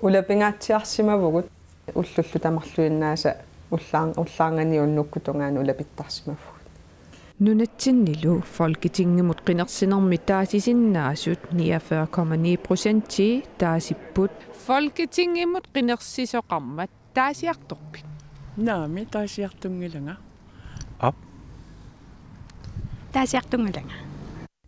улапингаатсиарсимавгут уллуллу тамарлуиннааса уллаангани уннуккутунгаан улапиттарсимавгут нунатсиннилу folketingimut qinерсинерми таасисиннаасут 49,9% таасиппут folketingimut qinерсисоqarmat таасиарторпик наами таасиартунгилага таасиартунгилага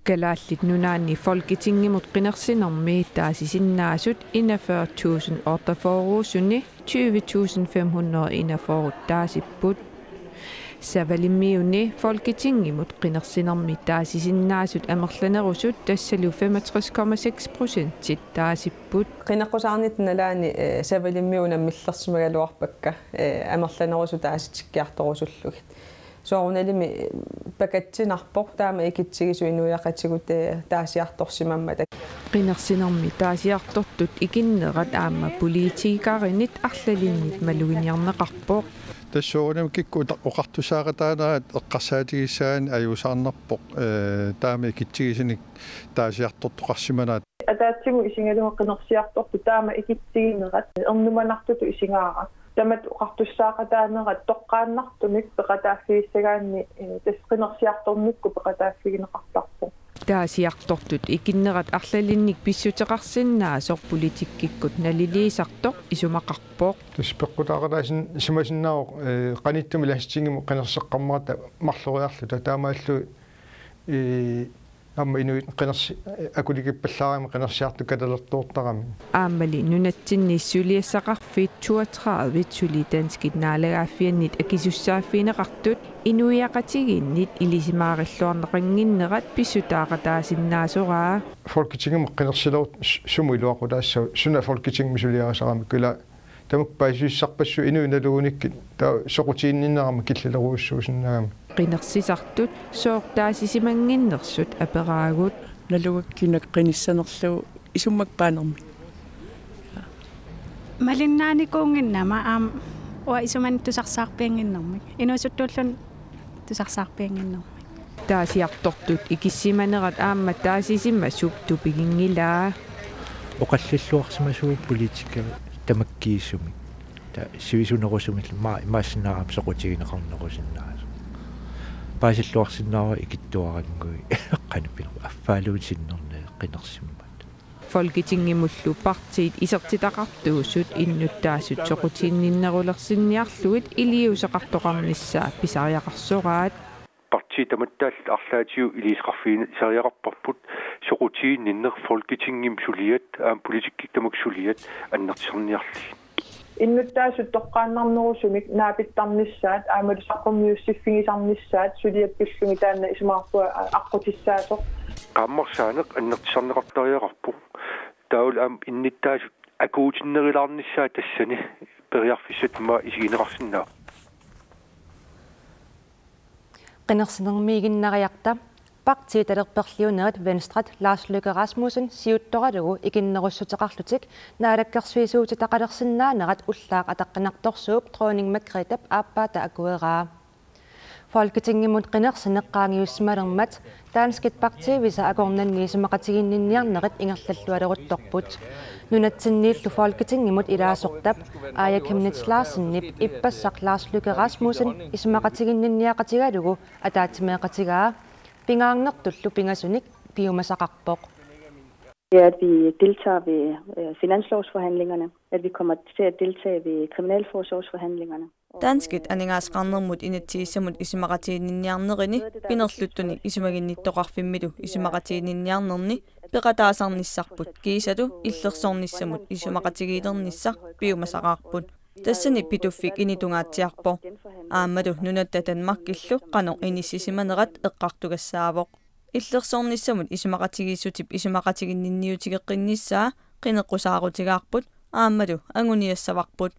калааллит нунаанни folketingimut qinерсинерми таасисиннаасут 41.000 орtaforuusuni 20.541 таасиппут савалиммиуни folketingimut qinерсинерми таасисиннаасут амерланерусут тассалу 65,6% таасиппут qinaqusаарnit налаани савалиммиуна миллерсимагалуарпакка амерланерусу тааситиккиарторусуллугит соорналими пакатсинарпор таама икитсигису инуяқатигут таасиарторсимаммата qinерсинерми таасиартортут икиннерат аама политикааринит арлалиннит малугиниарнеқарпоо тассуунам кикку оқартусаагатаанаат эққарсаатигиссаани аюусаарнарпоқ таама икитсигисиник таасиартортоқарсиманаат атаатсигу исингалуа qinерсиарторту таама икитсигинерат ернуманартуту исингаара тамат оқартуссаагатаанерат тоққааннартумик пеқатааффигиссагаанни тас qinерсиарторнукку пеқатааффигинеқартарпо таасиартортут икиннерат арлалинник писсутеқарсиннаа сор политиккиккут налилиисартоқ исумақарпоқ таспеққутаараасин симасиннао қаниттуми лассингиму qinерсеққармарата марлориарлу таамааллу амма инуит qinерси акулигиппаллаарами qinерсиарту калалертууртарами ааммали нунатсинниссулиассақарфит 32 сулитанскит наалагааффианнит акисуссааффинеқартут инуиақатигиннит илисимаариллуарнеқангиннерат писсутаақатаасиннаасораа folketingimut qinерсилерут суму илуақутаассау суна folketingmi сулиарасарами кула тамук паисуиссарпассу инуиналугуникки таа соқутиинниннерама киллалеруuссуусиннаагами qinерсисартут соортаасисимангиннерсут апераагут налугаккинак qinissанерлугу исуммакпаанерми малиннааникуунгиннама уа исуман тусарсаарпиангиннэрмик инуусуттууллун тусарсаарпиангиннэрмик таасиартортут икиссиманерат аама таасисиммасуп тупигингилаа оқаллиллуарсимасуу политика тамаккииссуми та сивисунерусумил маасинаарам соқутигинеқарнерусиннаас паасиллуарсиннаава икиттуарангуи қанаппина аффаалуутсиннерне qinерсиммат folketingimullu partiit isертитақартуусут иннуттаасут соқутиинниннерулерсинниарлугит илиусеқартоқарнissaа писариақарсораат партиитаматтааллут арлаатиу илисқарфиина сариақарпарпут соқутиинниннер folketingim сулиат аам политиккиктамак сулиат аннертисерниарли иннуттаасут тоққааннарнерусумик наапиттарнissaат аамалу саққумиуссиффигисарнissaат сулиаппиллуги таанна исмаарпуа аққутиссаасоқ qammarsaanеқ аннертисернеқартариақарпу таул аам инниттаасут акуутиннерилаарнissaа тассани периарфиссат ма исигинеқарсинаа qinерсинермиигиннариарта партииталерперлиунерат Венстрат Ларс Løkke Rasmussen сиутторалугу икиннеруссутеқарлутик наалаккерсуисуутитақалерсиннаанерат уллаақ атаққинарторсууп Дронning Margrethe ааппаата акуераа Folketingimut qinерсинеққаангиуссималермат Danskit parti visa agornanniisumaqatiginninniarnerit ingerlallualeruttorput nunatsinniillu Folketingimut ilaasortap Aaja Chemnitz Larsen ippassaq Lars Løkke Rasmussen isumaqatiginninniaqatigalugu ataatimeeqatigaa pingaarnertullu pingasunik piumasaqarpoq. Ja, at vi deltager ved finanslovsforhandlingerne, at vi kommer til at deltage ved kriminalforsorgsforhandlingerne. Danskit aningaasqarnermut inatiissamut isumaqatiginninniarnerini pinerluttuni isumaginnittoqarfimmilu isumaqatiginninniarnerni peqataasarnissarput kiisatu illersornissamut isumaqatigiilernissar piumasaqaarput tassani pituffik initungaatsiarpo aammalu nunatta Danmarkillu qano inissisimanerat eqqartugassaavoq illersornissamut isumaqatigiissutip isumaqatiginninniutigeqqinnissaa qineqqusaarutigаарput aammalu anguniassavarput